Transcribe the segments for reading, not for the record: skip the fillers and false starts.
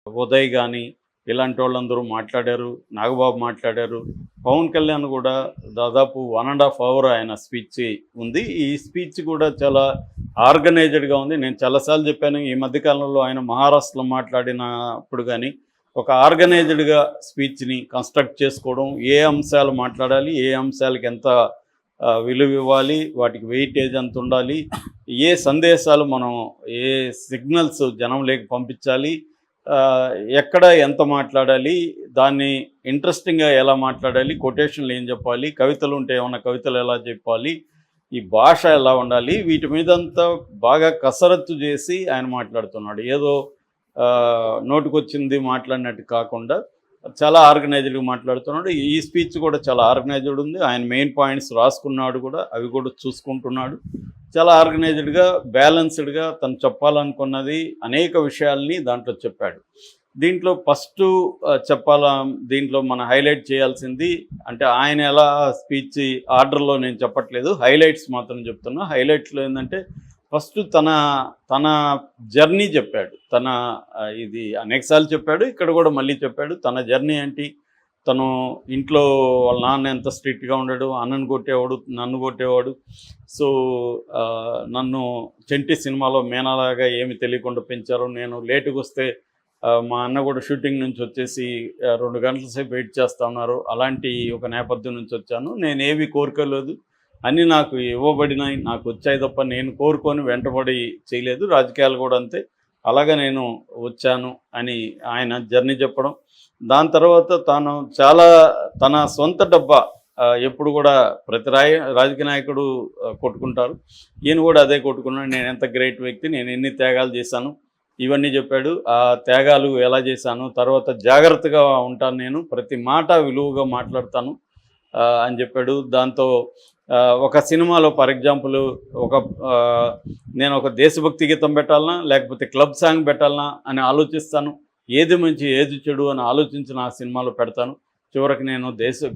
ఉదయ్ గాని ఇలాంటి వాళ్ళందరూ మాట్లాడారు. నాగబాబు మాట్లాడారు. పవన్ కళ్యాణ్ కూడా దాదాపు 1½ అవర్ ఆయన స్పీచ్ ఉంది. ఈ స్పీచ్ కూడా చాలా ఆర్గనైజ్డ్‌గా ఉంది. నేను చాలా సార్లు చెప్పాను. ఈ మధ్య కాలంలో ఆయన మహారాష్ట్రలో మాట్లాడినప్పుడు గాని, ఒక ఆర్గనైజ్డ్‌గా స్పీచ్‌ని కన్‌స్ట్రక్ట్ చేసుకోవడం, ఏ అంశాలు మాట్లాడాలి, ఏ అంశాలకి ఎంత విలువ ఇవ్వాలి, వాటికి వెయిటేజ్ ఎంత ఉండాలి, ఏ సందేశాలు మనం, ఏ సిగ్నల్స్ జనంలోకి పంపించాలి, ఎక్కడ ఎంత మాట్లాడాలి, దాన్ని ఇంట్రెస్టింగ్గా ఎలా మాట్లాడాలి, కొటేషన్లు ఏం చెప్పాలి, కవితలు ఉంటే ఏమన్నా కవితలు ఎలా చెప్పాలి, ఈ భాష ఎలా ఉండాలి, వీటి మీదంతా బాగా కసరత్తు చేసి ఆయన మాట్లాడుతున్నాడు. ఏదో నోటికొచ్చింది మాట్లాడినట్టు కాకుండా చాలా ఆర్గనైజ్డ్గా మాట్లాడుతున్నాడు. ఈ స్పీచ్ కూడా చాలా ఆర్గనైజ్డ్ ఉంది. ఆయన మెయిన్ పాయింట్స్ రాసుకున్నాడు కూడా, అవి కూడా చూసుకుంటున్నాడు. చాలా ఆర్గనైజ్డ్గా, బ్యాలెన్స్డ్గా తను చెప్పాలనుకున్నది అనేక విషయాల్ని దాంట్లో చెప్పాడు. దీంట్లో ఫస్ట్ దీంట్లో మనం హైలైట్ చేయాల్సింది అంటే, ఆయన ఎలా స్పీచ్ ఆర్డర్లో నేను చెప్పట్లేదు, హైలైట్స్ మాత్రం చెప్తున్నా. హైలైట్స్లో ఏంటంటే, ఫస్ట్ తన జర్నీ చెప్పాడు. ఇది అనేకసార్లు చెప్పాడు, ఇక్కడ కూడా మళ్ళీ చెప్పాడు. తన జర్నీ ఏంటి, తను ఇంట్లో వాళ్ళ నాన్న ఎంత స్ట్రిక్ట్గా ఉండడు, అన్నను కొట్టేవాడు, నన్ను కొట్టేవాడు. సో నన్ను చెంటి సినిమాలో మేనాలాగా ఏమి తెలియకుండా పెంచారు. నేను లేటుగా వస్తే మా అన్న కూడా షూటింగ్ నుంచి వచ్చేసి 2 గంటల సేపు వెయిట్ చేస్తూ ఉన్నారు. అలాంటి ఒక నేపథ్యం నుంచి వచ్చాను. నేనేవి కోరుకోలేదు, అన్నీ నాకు ఇవ్వబడినాయి, నాకు వచ్చాయి తప్ప నేను కోరుకొని వెంటబడి చేయలేదు. రాజకీయాలు కూడా అంతే, అలాగే నేను వచ్చాను అని ఆయన జర్నీ చెప్పడం. దాని తర్వాత తన సొంత డబ్బా ఎప్పుడు కూడా ప్రతి రాజకీయ నాయకుడు కొట్టుకుంటారు. ఈయన కూడా అదే కొట్టుకున్నాడు. నేను ఎంత గ్రేట్ వ్యక్తి, నేను ఎన్ని త్యాగాలు చేశాను, ఇవన్నీ చెప్పాడు. ఆ త్యాగాలు ఎలా చేశాను, తర్వాత జాగ్రత్తగా ఉంటాను, నేను ప్రతి మాట విలువగా మాట్లాడతాను అని చెప్పాడు. దాంతో ఒక సినిమాలో ఫర్ ఎగ్జాంపుల్ నేను ఒక దేశభక్తి గీతం పెట్టాలనా లేకపోతే క్లబ్ సాంగ్ పెట్టాలనా అని ఆలోచిస్తాను. ఏది మంచి ఏది చెడు అని ఆలోచించిన ఆ సినిమాలో పెడతాను. చివరికి నేను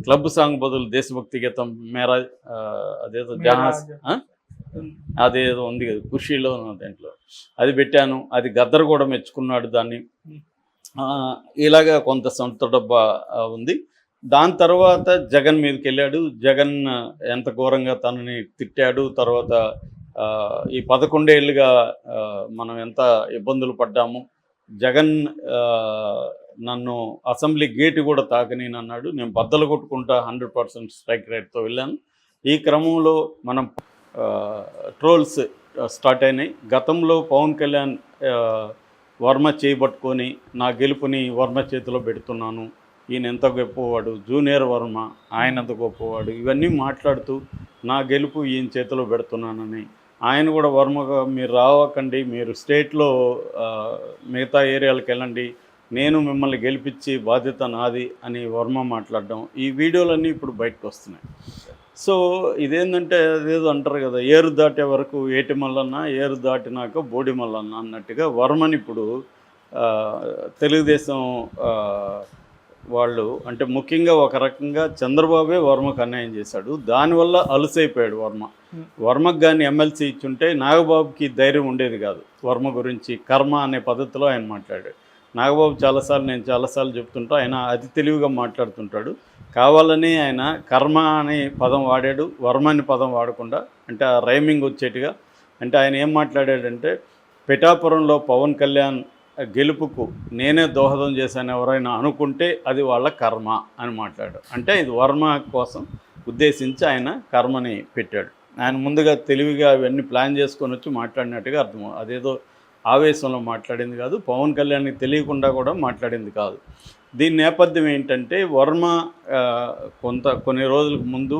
క్లబ్ సాంగ్ బదులు దేశభక్తి గీతం మేరా అదేదో జహాజ్ అదేదో ఉంది కదా ఖుషీలో దాంట్లో అది పెట్టాను. అది గద్దర్ కూడా మెచ్చుకున్నాడు దాన్ని. ఇలాగా కొంత సొంత డబ్బా ఉంది. దాని తర్వాత జగన్ మీదకి వెళ్ళాడు. జగన్ ఎంత ఘోరంగా తనని తిట్టాడు. తర్వాత ఈ 11 ఏళ్ళుగా మనం ఎంత ఇబ్బందులు పడ్డాము, జగన్ నన్ను అసెంబ్లీ గేటు కూడా తాకనేనన్నాడు. నేను బద్దలు కొట్టుకుంటా 100% స్ట్రైక్ రేట్తో వెళ్ళాను. ఈ క్రమంలో మనం ట్రోల్స్ స్టార్ట్ అయినాయి. గతంలో పవన్ కళ్యాణ్ వర్మ చేయబట్టుకొని నా గెలుపుని వర్మ చేతిలో పెడుతున్నాను, ఈయన ఎంత గొప్పవాడు, జూనియర్ వర్మ ఆయన ఎంత గొప్పవాడు, ఇవన్నీ మాట్లాడుతూ నా గెలుపు ఈయన చేతిలో పెడుతున్నానని, ఆయన కూడా వర్మగా మీరు రావకండి, మీరు స్టేట్లో మిగతా ఏరియాలకు వెళ్ళండి, నేను మిమ్మల్ని గెలిపించి బాధ్యత నాది అని వర్మ మాట్లాడడం, ఈ వీడియోలన్నీ ఇప్పుడు బయటకు వస్తున్నాయి. సో ఇదేంటంటే అదేదో అంటారు కదా, ఏరు దాటే వరకు ఏటి మల్లన్న, ఏరు దాటినాక బోడి మల్లన్న అన్నట్టుగా వర్మని ఇప్పుడు తెలుగుదేశం వాళ్ళు అంటే ముఖ్యంగా ఒక రకంగా చంద్రబాబే వర్మకు అన్యాయం చేశాడు. దానివల్ల అలసైపోయాడు వర్మకు కానీ ఎమ్మెల్సీ ఇచ్చుంటే నాగబాబుకి ధైర్యం ఉండేది కాదు. వర్మ గురించి కర్మ అనే పద్ధతిలో ఆయన మాట్లాడాడు. నాగబాబు నేను చాలాసార్లు చెప్తుంటా, ఆయన అతి తెలివిగా మాట్లాడుతుంటాడు. కావాలని ఆయన కర్మ అనే పదం వాడాడు, వర్మ అనే పదం వాడకుండా, అంటే ఆ రైమింగ్ వచ్చేట్టుగా. అంటే ఆయన ఏం మాట్లాడాడంటే, పిఠాపురంలో పవన్ కళ్యాణ్ గెలుపుకు నేనే దోహదం చేశాను ఎవరైనా అనుకుంటే అది వాళ్ళ కర్మ అని మాట్లాడాడు. అంటే ఇది వర్మ కోసం ఉద్దేశించి ఆయన కర్మని పెట్టాడు. ఆయన ముందుగా తెలివిగా అవన్నీ ప్లాన్ చేసుకొని వచ్చి మాట్లాడినట్టుగా అర్థం. అదేదో ఆవేశంలో మాట్లాడింది కాదు, పవన్ కళ్యాణ్కి తెలియకుండా కూడా మాట్లాడింది కాదు. దీని నేపథ్యం ఏంటంటే, వర్మ కొన్ని రోజులకు ముందు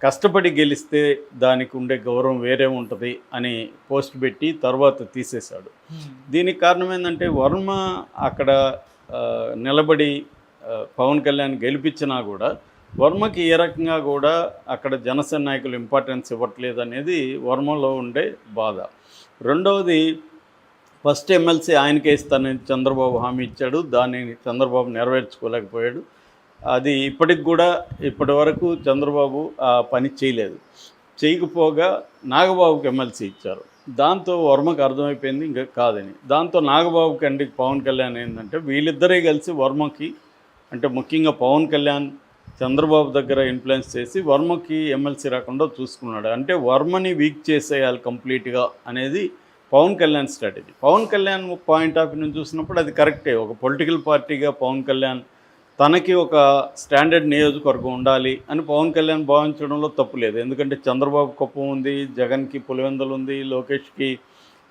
కష్టపడి గెలిస్తే దానికి ఉండే గౌరవం వేరే ఉంటుంది అని పోస్ట్ పెట్టి తర్వాత తీసేశాడు. దీనికి కారణం ఏంటంటే, వర్మ అక్కడ నిలబడి పవన్ కళ్యాణ్ గెలిపించినా కూడా వర్మకి ఏ రకంగా కూడా అక్కడ జనసేన నాయకులు ఇంపార్టెన్స్ ఇవ్వట్లేదు అనేది వర్మలో ఉండే బాధ. రెండవది, ఫస్ట్ ఎమ్మెల్సీ ఆయనకే ఇస్తానని చంద్రబాబు హామీ ఇచ్చాడు. దాన్ని చంద్రబాబు నెరవేర్చుకోలేకపోయాడు. అది ఇప్పటి వరకు చంద్రబాబు ఆ పని చేయలేదు. చేయకపోగా నాగబాబుకి ఎమ్మెల్సీ ఇచ్చారు. దాంతో వర్మకు అర్థమైపోయింది ఇంకా కాదని. దాంతో నాగబాబుకి అండి పవన్ కళ్యాణ్ ఏంటంటే వీళ్ళిద్దరే కలిసి వర్మకి, అంటే ముఖ్యంగా పవన్ కళ్యాణ్ చంద్రబాబు దగ్గర ఇన్ఫ్లుయెన్స్ చేసి వర్మకి ఎమ్మెల్సీ రాకుండా చూసుకున్నాడు. అంటే వర్మని వీక్ చేసేయాలి కంప్లీట్గా అనేది Pawan Kalyan strategy. Pawan Kalyan point of view నుంచి చూసినప్పుడు అది కరెక్టే. ఒక పొలిటికల్ పార్టీగా పవన్ కళ్యాణ్ తనకి ఒక స్టాండర్డ్ నియోజకవర్గం ఉండాలి అని పవన్ కళ్యాణ్ భావించడంలో తప్పు లేదు. ఎందుకంటే చంద్రబాబు కుప్పం ఉంది, జగన్కి పులివెందులు ఉంది, లోకేష్కి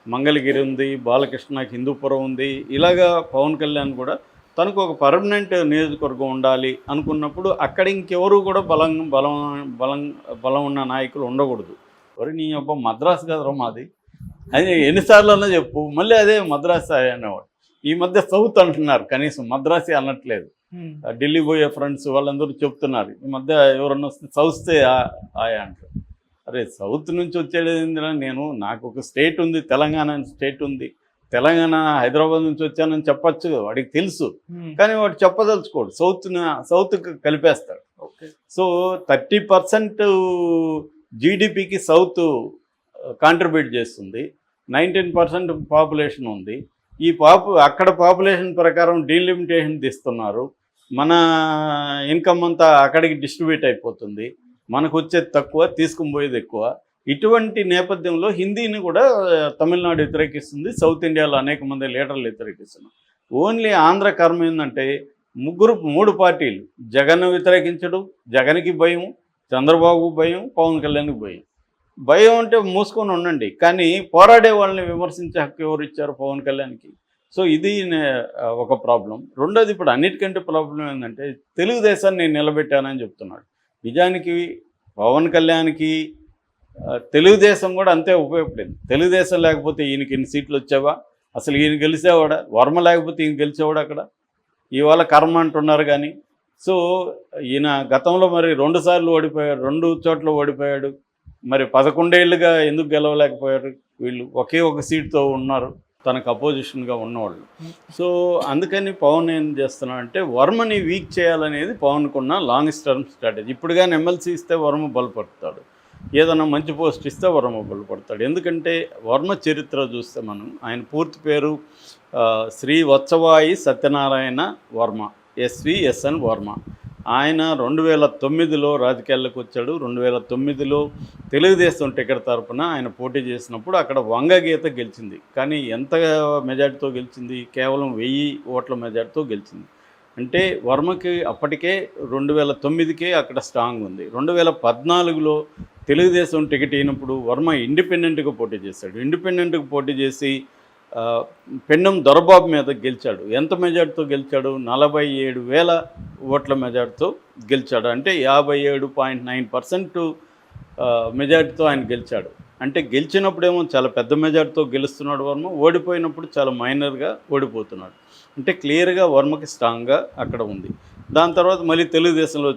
మంగళగిరి ఉంది, బాలకృష్ణకి హిందూపురం ఉంది. ఇలాగా పవన్ కళ్యాణ్ కూడా తనకు ఒక పర్మనెంట్ నియోజకవర్గం ఉండాలి అనుకున్నప్పుడు అక్కడ ఇంకెవరు కూడా బలం ఉన్న నాయకులు ఉండకూడదు. మరి నీ యొక్క మద్రాసు కదరా మాది, అది ఎన్నిసార్లు అన్నా చెప్పు, మళ్ళీ అదే మద్రాసు అనేవాడు. ఈ మధ్య సౌత్ అంటున్నారు, కనీసం మద్రాసి అనట్లేదు. ఢిల్లీ పోయే ఫ్రెండ్స్ వాళ్ళందరూ చెప్తున్నారు ఈ మధ్య, ఎవరన్నా వస్తే సౌస్తే ఆయా అంటారు. అరే సౌత్ నుంచి వచ్చేది ఏంటంటే, నాకు ఒక స్టేట్ ఉంది, తెలంగాణ స్టేట్ ఉంది, తెలంగాణ హైదరాబాద్ నుంచి వచ్చానని చెప్పచ్చు, వాడికి తెలుసు. కానీ వాడు చెప్పదలుచుకోడు, సౌత్కి కలిపేస్తాడు. సో 30% జీడిపికి సౌత్ కాంట్రిబ్యూట్ చేస్తుంది, 19% పాపులేషన్ ఉంది. ఈ అక్కడ పాపులేషన్ ప్రకారం డీలిమిటేషన్ తీస్తున్నారు. మన ఇన్కమ్ అంతా అక్కడికి డిస్ట్రిబ్యూట్ అయిపోతుంది, మనకు వచ్చేది తక్కువ, తీసుకుని పోయేది ఎక్కువ. ఇటువంటి నేపథ్యంలో హిందీని కూడా తమిళనాడు వ్యతిరేకిస్తుంది, సౌత్ ఇండియాలో అనేక మంది లీడర్లు వ్యతిరేకిస్తున్నారు. ఓన్లీ ఆంధ్ర కర్మ ఏంటంటే 3 పార్టీలు జగన్ వ్యతిరేకించడు, జగన్కి భయం, చంద్రబాబుకు భయం, పవన్ కళ్యాణ్కి భయం. భయం అంటే మూసుకొని ఉండండి, కానీ పోరాడే వాళ్ళని విమర్శించే హక్కు ఎవరు ఇచ్చారు పవన్ కళ్యాణ్కి? సో ఇది ఒక ప్రాబ్లం. రెండోది, ఇప్పుడు అన్నిటికంటే ప్రాబ్లం ఏంటంటే తెలుగుదేశాన్ని నేను నిలబెట్టానని చెప్తున్నాడు. నిజానికి పవన్ కళ్యాణ్కి తెలుగుదేశం కూడా అంతే ఉపయోగపడింది. తెలుగుదేశం లేకపోతే ఈయనకి ఎన్ని సీట్లు వచ్చావా? అసలు ఈయన గెలిచేవాడా? వర్మ లేకపోతే ఈయన గెలిచేవాడు అక్కడ? ఇవాళ కర్మ అంటున్నారు కానీ. సో ఈయన గతంలో మరి 2 సార్లు ఓడిపోయాడు, 2 చోట్ల ఓడిపోయాడు. మరి 11 ఏళ్ళుగా ఎందుకు గెలవలేకపోయారు? వీళ్ళు ఒకే ఒక సీట్తో ఉన్నారు, తనకు అపోజిషన్గా ఉన్నవాళ్ళు. సో అందుకని పవన్ ఏం చేస్తున్నాడంటే వర్మని వీక్ చేయాలనేది పవన్కున్న లాంగ్ టర్మ్ స్ట్రాటజీ. ఇప్పుడు కానీ ఎమ్మెల్సీ ఇస్తే వర్మ బలపడతాడు, ఏదైనా మంచి పోస్ట్ ఇస్తే వర్మ బలపడతాడు. ఎందుకంటే వర్మ చరిత్ర చూస్తే మనం, ఆయన పూర్తి పేరు శ్రీ వత్సవాయి సత్యనారాయణ వర్మ, SVSN వర్మ. ఆయన 2009లో రాజకీయాల్లోకి వచ్చాడు. 2009లో తెలుగుదేశం టికెట్ తరపున ఆయన పోటీ చేసినప్పుడు అక్కడ వంగగీత గెలిచింది. కానీ ఎంత మెజార్టీతో గెలిచింది? కేవలం 1000 ఓట్ల మెజార్టీతో గెలిచింది. అంటే వర్మకి అప్పటికే 2009కే అక్కడ స్ట్రాంగ్ ఉంది. 2014లో తెలుగుదేశం టికెట్ అయినప్పుడు వర్మ ఇండిపెండెంట్గా పోటీ చేశాడు. ఇండిపెండెంట్గా పోటీ చేసి పెన్నం దొరబాబు మీద గెలిచాడు. ఎంత మెజార్టీతో గెలిచాడు? 47,000 ఓట్ల మెజార్టీతో గెలిచాడు. అంటే 57.9% మెజార్టీతో ఆయన గెలిచాడు. అంటే గెలిచినప్పుడేమో చాలా పెద్ద మెజార్టీతో గెలుస్తున్నాడు వర్మ, ఓడిపోయినప్పుడు చాలా మైనర్గా ఓడిపోతున్నాడు. అంటే క్లియర్గా వర్మకి స్ట్రాంగ్గా అక్కడ ఉంది. దాని తర్వాత మళ్ళీ తెలుగుదేశంలో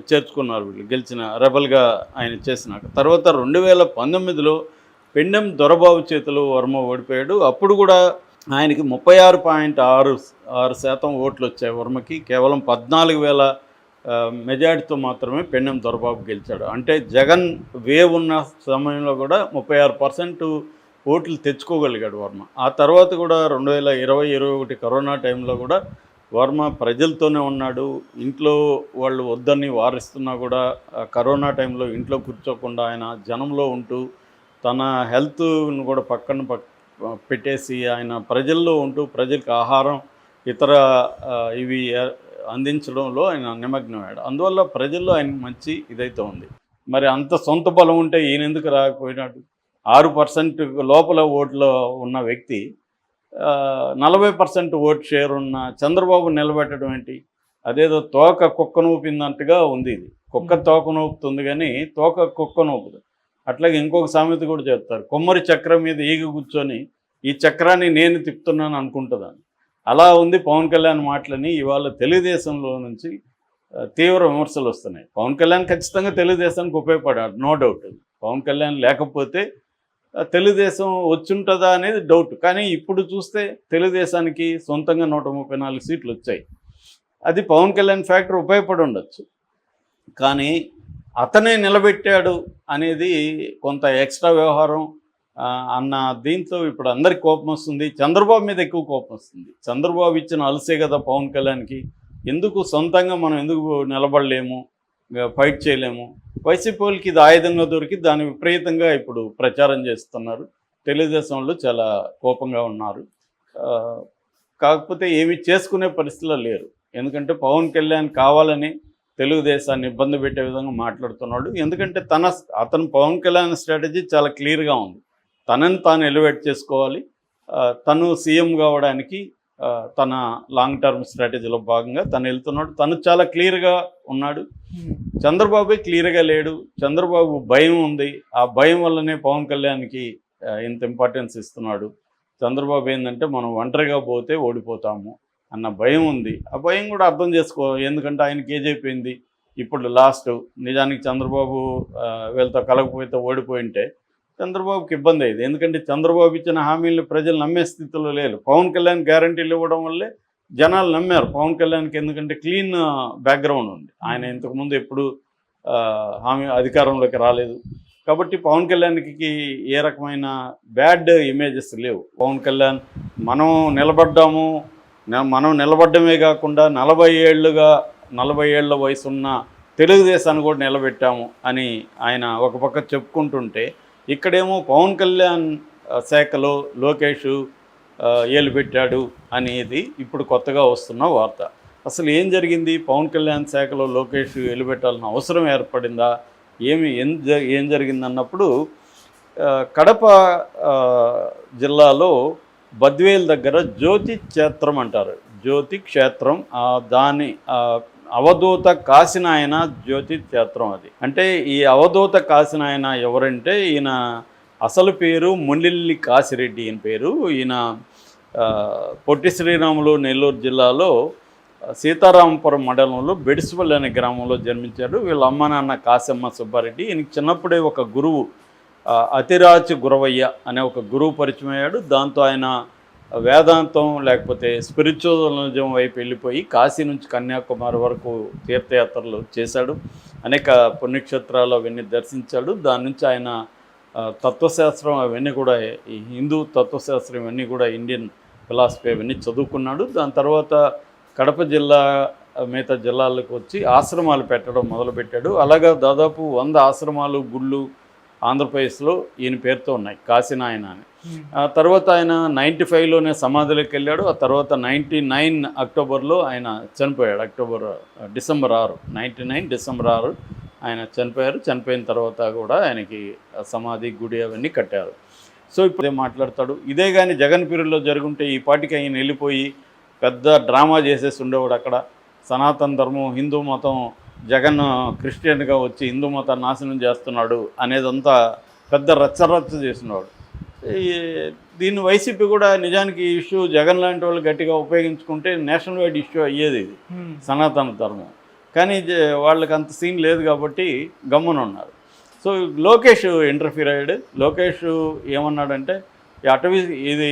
చేర్చుకున్నారు వీళ్ళు, గెలిచిన రెబల్గా ఆయన చేసినాక. తర్వాత 2019లో పెండెం దొరబాబు చేతిలో వర్మ ఓడిపోయాడు. అప్పుడు కూడా ఆయనకి 36.6% ఓట్లు వచ్చాయి వర్మకి. కేవలం 14,000 మెజార్టీతో మాత్రమే పెండెం దొరబాబు గెలిచాడు. అంటే జగన్ వేవ్ ఉన్న సమయంలో కూడా 36% ఓట్లు తెచ్చుకోగలిగాడు వర్మ. ఆ తర్వాత కూడా 2020-21 కరోనా టైంలో కూడా వర్మ ప్రజలతోనే ఉన్నాడు. ఇంట్లో వాళ్ళు వద్దని వారిస్తున్నా కూడా కరోనా టైంలో ఇంట్లో కూర్చోకుండా ఆయన జనంలో ఉంటూ తన హెల్త్ను కూడా పక్కన పెట్టేసి ఆయన ప్రజల్లో ఉంటూ ప్రజలకు ఆహారం ఇతర ఇవి అందించడంలో ఆయన నిమగ్నమయ్యాడు. అందువల్ల ప్రజల్లో ఆయన మంచి ఇదైతే ఉంది. మరి అంత సొంత బలం ఉంటే ఈయన ఎందుకు రాకపోయినాడు? 6% లోపల ఓట్లు ఉన్న వ్యక్తి 40% ఓట్ షేర్ ఉన్న చంద్రబాబు నిలబెట్టడం ఏంటి? అదేదో తోక కుక్క నూపిందంటగా ఉంది. ఇది కుక్క తోక నూపుతుంది కానీ తోక కుక్క నూపుదు. అట్లాగే ఇంకొక సామెత కూడా చెప్తారు, కొమ్మరి చక్రం మీద ఈగ కూర్చొని ఈ చక్రాన్ని నేను తిప్పుతున్నాను అనుకుంటుందని. అలా ఉంది పవన్ కళ్యాణ్ మాటలని. ఇవాళ తెలుగుదేశంలో నుంచి తీవ్ర విమర్శలు వస్తున్నాయి. పవన్ కళ్యాణ్ ఖచ్చితంగా తెలుగుదేశానికి ఉపయోగపడాడు, నో డౌట్. పవన్ కళ్యాణ్ లేకపోతే తెలుగుదేశం వచ్చుంటుందా అనేది డౌట్. కానీ ఇప్పుడు చూస్తే తెలుగుదేశానికి సొంతంగా 134 సీట్లు వచ్చాయి. అది పవన్ కళ్యాణ్ ఫ్యాక్టర్ ఉపయోగపడి ఉండొచ్చు. కానీ అతనే నిలబెట్టాడు అనేది కొంత ఎక్స్ట్రా వ్యవహారం అన్న దీంతో ఇప్పుడు అందరికి కోపం వస్తుంది. చంద్రబాబు మీద ఎక్కువ కోపం వస్తుంది. చంద్రబాబు ఇచ్చిన అలసే కదా పవన్ కళ్యాణ్కి, ఎందుకు సొంతంగా మనం ఎందుకు నిలబడలేము, ఫైట్ చేయలేము. వైసీపీ వాళ్ళకి ఇది ఆయుధంగా దొరికి దాన్ని విపరీతంగా ఇప్పుడు ప్రచారం చేస్తున్నారు. తెలుగుదేశం వాళ్ళు చాలా కోపంగా ఉన్నారు. కాకపోతే ఏమి చేసుకునే పరిస్థితిలో లేరు. ఎందుకంటే పవన్ కళ్యాణ్ కావాలని తెలుగుదేశాన్ని ఇబ్బంది పెట్టే విధంగా మాట్లాడుతున్నాడు. ఎందుకంటే అతను పవన్ కళ్యాణ్ స్ట్రాటజీ చాలా క్లియర్గా ఉంది. తనని తాను ఎలివేట్ చేసుకోవాలి, తను సీఎం కావడానికి తన లాంగ్ టర్మ్ స్ట్రాటజీలో భాగంగా తను వెళ్తున్నాడు. తను చాలా క్లియర్గా ఉన్నాడు. చంద్రబాబు క్లియర్గా లేడు. చంద్రబాబు భయం ఉంది. ఆ భయం వల్లనే పవన్ కళ్యాణ్కి ఇంత ఇంపార్టెన్స్ ఇస్తున్నాడు. చంద్రబాబు ఏంటంటే మనం ఒంటరిగా పోతే ఓడిపోతాము అన్న భయం ఉంది. ఆ భయం కూడా అర్థం చేసుకో, ఎందుకంటే ఆయనకి ఏజ్ అయిపోయింది. ఇప్పుడు లాస్ట్ నిజానికి చంద్రబాబు వీళ్ళతో కలగకపోతే ఓడిపోయింటే చంద్రబాబుకి ఇబ్బంది అయ్యేది. ఎందుకంటే చంద్రబాబు ఇచ్చిన హామీలను ప్రజలు నమ్మే స్థితిలో లేరు. పవన్ కళ్యాణ్ గ్యారంటీలు ఇవ్వడం వల్లే జనాలు నమ్మారు పవన్ కళ్యాణ్కి. ఎందుకంటే క్లీన్ బ్యాక్గ్రౌండ్ ఉంది. ఆయన ఇంతకుముందు ఎప్పుడు హామీ అధికారంలోకి రాలేదు. కాబట్టి పవన్ కళ్యాణ్కి ఏ రకమైన బ్యాడ్ ఇమేజెస్ లేవు. పవన్ కళ్యాణ్ మనం నిలబడ్డమే కాకుండా 40 ఏళ్ల వయసున్న తెలుగుదేశాన్ని కూడా నిలబెట్టాము అని ఆయన ఒక పక్క చెప్పుకుంటుంటే, ఇక్కడేమో పవన్ కళ్యాణ్ శాఖలో లోకేష్ ఏలు పెట్టాడు అనేది ఇప్పుడు కొత్తగా వస్తున్న వార్త. అసలు ఏం జరిగింది? పవన్ కళ్యాణ్ శాఖలో లోకేష్ ఏలు పెట్టాల్సిన అవసరం ఏర్పడిందా? ఏం జరిగిందన్నప్పుడు కడప జిల్లాలో బద్వేల్ దగ్గర జ్యోతి క్షేత్రం అంటారు. జ్యోతి క్షేత్రం, దాని అవధూత కాశీనాయన జ్యోతి క్షేత్రం. అది అంటే ఈ అవధూత కాశీనాయన ఎవరంటే, ఈయన అసలు పేరు మునిల్లి కాశిరెడ్డి. ఈయన పేరు. ఈయన పొట్టి శ్రీరాములు నెల్లూరు జిల్లాలో సీతారామపురం మండలంలో బెడిసిపల్లి అనే గ్రామంలో జన్మించాడు. వీళ్ళ అమ్మ నాన్న కాశమ్మ సుబ్బారెడ్డి. ఈయనకి చిన్నప్పుడే ఒక గురువు అతిరాచి గురవయ్య అనే ఒక గురువు పరిచయం అయ్యాడు. దాంతో ఆయన వేదాంతం లేకపోతే స్పిరిచువలిజం వైపు వెళ్ళిపోయి కాశీ నుంచి కన్యాకుమారి వరకు తీర్థయాత్రలు చేశాడు. అనేక పుణ్యక్షేత్రాలు అవన్నీ దర్శించాడు. దాని నుంచి ఆయన తత్వశాస్త్రం అవన్నీ కూడా, ఈ హిందూ తత్వశాస్త్రం ఇవన్నీ కూడా, ఇండియన్ ఫిలాసఫీ అవన్నీ చదువుకున్నాడు. దాని తర్వాత కడప జిల్లా మిగతా జిల్లాలకు వచ్చి ఆశ్రమాలు పెట్టడం మొదలుపెట్టాడు. అలాగా దాదాపు 100 ఆశ్రమాలు, గుళ్ళు ఆంధ్రప్రదేశ్లో ఈయన పేరుతో ఉన్నాయి, కాశీనాయన అని. ఆ తర్వాత ఆయన 95లోనే సమాధిలోకి వెళ్ళాడు. ఆ తర్వాత 99 అక్టోబర్లో ఆయన చనిపోయాడు. డిసెంబర్ 6 99 డిసెంబర్ 6 ఆయన చనిపోయారు. చనిపోయిన తర్వాత కూడా ఆయనకి సమాధి, గుడి అవన్నీ కట్టారు. సో ఇప్పుడు ఏం మాట్లాడతాడు? ఇదే కానీ జగన్ పీరియడ్లో జరుగుంటే ఈ పాటికి ఆయన వెళ్ళిపోయి పెద్ద డ్రామా చేసేసి ఉండేవాడు. అక్కడ సనాతన ధర్మం, హిందూ మతం, జగన్ క్రిస్టియన్గా వచ్చి హిందూ మతాన్ని నాశనం చేస్తున్నాడు అనేదంతా పెద్ద రచ్చరచ్చ చేసినవాడు. దీన్ని వైసీపీ కూడా నిజానికి ఈ ఇష్యూ జగన్ లాంటి వాళ్ళు గట్టిగా ఉపయోగించుకుంటే నేషనల్ వైడ్ ఇష్యూ అయ్యేది ఇది, సనాతన ధర్మం. కానీ వాళ్ళకి అంత సీన్ లేదు కాబట్టి గమ్మున ఉన్నారు. సో లోకేష్ ఇంటర్ఫీర్ అయ్యాడు. లోకేష్ ఏమన్నాడంటే, ఇది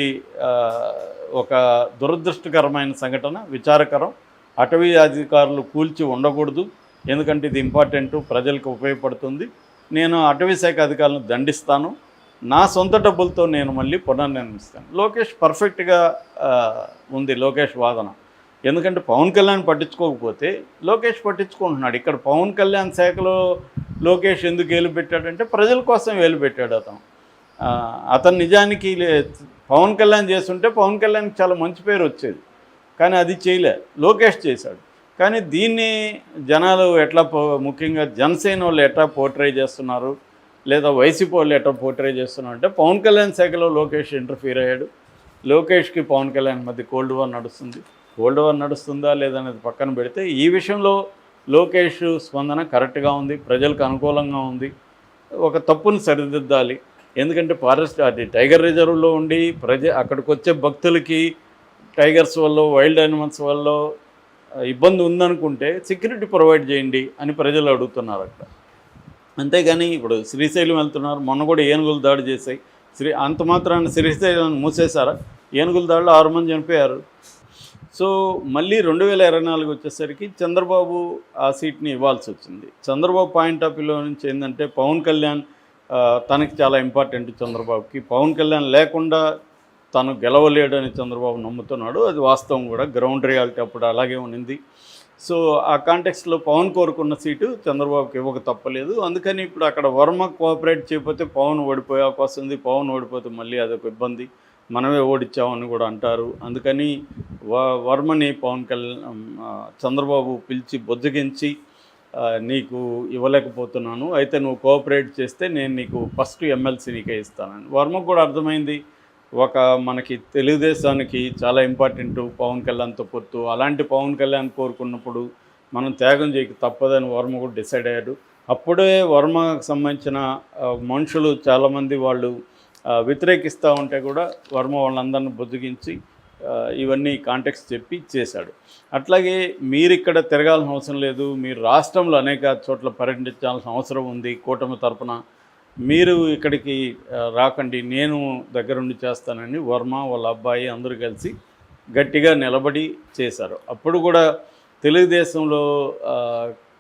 ఒక దురదృష్టకరమైన సంఘటన, విచారకరం. అటవీ అధికారులు కూల్చి ఉండకూడదు, ఎందుకంటే ఇది ఇంపార్టెంట్, ప్రజలకు ఉపయోగపడుతుంది. నేను అటవీ శాఖ అధికారులను దండిస్తాను, నా సొంత డబ్బులతో నేను మళ్ళీ పునర్నిర్మిస్తాను. లోకేష్ పర్ఫెక్ట్గా ఉంది లోకేష్ వాదన. ఎందుకంటే పవన్ కళ్యాణ్ పట్టించుకోకపోతే లోకేష్ పట్టించుకుంటున్నాడు. ఇక్కడ పవన్ కళ్యాణ్ శాఖలో లోకేష్ ఎందుకు వేలు పెట్టాడంటే ప్రజల కోసం వేలు పెట్టాడు. అతను నిజానికి పవన్ కళ్యాణ్ చేస్తుంటే పవన్ కళ్యాణ్కి చాలా మంచి పేరు వచ్చేది, కానీ అది చేయలే, లోకేష్ చేశాడు. కానీ దీన్ని జనాలు ఎట్లా, ముఖ్యంగా జనసేన వాళ్ళు ఎట్లా పోర్ట్రే చేస్తున్నారు, లేదా వైసీపీ వాళ్ళు ఎట్లా పోర్ట్రే చేస్తున్నారు అంటే, పవన్ కళ్యాణ్ శాఖలో లోకేష్ ఇంటర్ఫీర్ అయ్యాడు. లోకేష్కి పవన్ కళ్యాణ్ మధ్య కోల్డ్ వార్ నడుస్తుంది. కోల్డ్ వార్ నడుస్తుందా లేదనేది పక్కన పెడితే, ఈ విషయంలో లోకేష్ స్పందన కరెక్ట్గా ఉంది, ప్రజలకు అనుకూలంగా ఉంది. ఒక తప్పును సరిదిద్దాలి. ఎందుకంటే ఫారెస్ట్, అది టైగర్ రిజర్వ్లో ఉండి అక్కడికి వచ్చే భక్తులకి టైగర్స్ వల్ల, వైల్డ్ యానిమల్స్ వల్ల ఇబ్బంది ఉందనుకుంటే సెక్యూరిటీ ప్రొవైడ్ చేయండి అని ప్రజలు అడుగుతున్నారు అక్కడ. అంతేగాని ఇప్పుడు శ్రీశైలం వెళ్తున్నారు, మొన్న కూడా ఏనుగులు దాడి చేశాయి. అంత మాత్రాన్ని శ్రీశైలం మూసేశారా? ఏనుగుల దాడిలో 6 మంది చనిపోయారు. సో మళ్ళీ 2024 వచ్చేసరికి చంద్రబాబు ఆ సీట్ని ఇవ్వాల్సి వచ్చింది. చంద్రబాబు పాయింట్ ఆఫ్ వ్యూలో నుంచి ఏంటంటే, పవన్ కళ్యాణ్ తనకి చాలా ఇంపార్టెంట్ చంద్రబాబుకి. పవన్ కళ్యాణ్ లేకుండా తను గెలవలేడని చంద్రబాబు నమ్ముతున్నాడు. అది వాస్తవం కూడా. గ్రౌండ్ రియాలిటీ అప్పుడు అలాగే ఉన్నింది. సో ఆ కాంటెక్స్లో పవన్ కోరుకున్న సీటు చంద్రబాబుకి ఇవ్వక తప్పలేదు. అందుకని ఇప్పుడు అక్కడ వర్మ కోఆపరేట్ చేయకపోతే పవన్ ఓడిపోయే అవకాశం ఉంది. పవన్ ఓడిపోతే మళ్ళీ అదొక ఇబ్బంది. మనమే ఓడించామని కూడా అంటారు. అందుకని వర్మని పవన్ కళ్యాణ్ చంద్రబాబు పిలిచి బొజ్జగించి నీకు ఇవ్వలేకపోతున్నాను, అయితే నువ్వు కోఆపరేట్ చేస్తే నేను నీకు ఫస్ట్ ఎమ్మెల్సీ నీకే ఇస్తానని. వర్మకు కూడా అర్థమైంది, ఒక మనకి తెలుగుదేశానికి చాలా ఇంపార్టెంట్ పవన్ కళ్యాణ్తో పొత్తు. అలాంటి పవన్ కళ్యాణ్ కోరుకున్నప్పుడు మనం త్యాగం చేయక తప్పదని వర్మ కూడా డిసైడ్ అయ్యాడు. అప్పుడే వర్మకు సంబంధించిన మనుషులు చాలామంది వాళ్ళు వ్యతిరేకిస్తూ ఉంటే కూడా వర్మ వాళ్ళందరిని బుజ్జగించి ఇవన్నీ కాంటెక్స్ట్ చెప్పి చేశాడు. అట్లాగే మీరు ఇక్కడ తిరగాల్సిన అవసరం లేదు, మీరు రాష్ట్రంలో అనేక చోట్ల పర్యటించాల్సిన అవసరం ఉంది. కూటమి తరపున మీరు ఇక్కడికి రాకండి, నేను దగ్గరుండి చేస్తానని వర్మ వాళ్ళ అబ్బాయి అందరూ కలిసి గట్టిగా నిలబడి చేశారు. అప్పుడు కూడా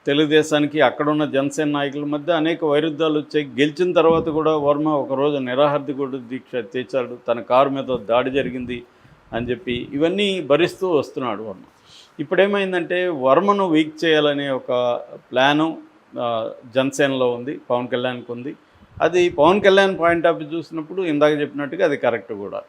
తెలుగుదేశానికి అక్కడున్న జనసేన నాయకుల మధ్య అనేక వైరుధ్యాలు వచ్చాయి. గెలిచిన తర్వాత కూడా వర్మ ఒకరోజు నిరాహార దీక్ష తెచ్చాడు. తన కారు మీద దాడి జరిగింది అని చెప్పి ఇవన్నీ భరిస్తూ వస్తున్నాడు వర్మ. ఇప్పుడేమైందంటే వర్మను వీక్ చేయాలనే ఒక ప్లాను జనసేనలో ఉంది, పవన్ కళ్యాణ్కి ఉంది. అది Pawan Kalyan point of view చూసినప్పుడు ఇందాక చెప్పినట్టుగా అది కరెక్ట్ కూడా.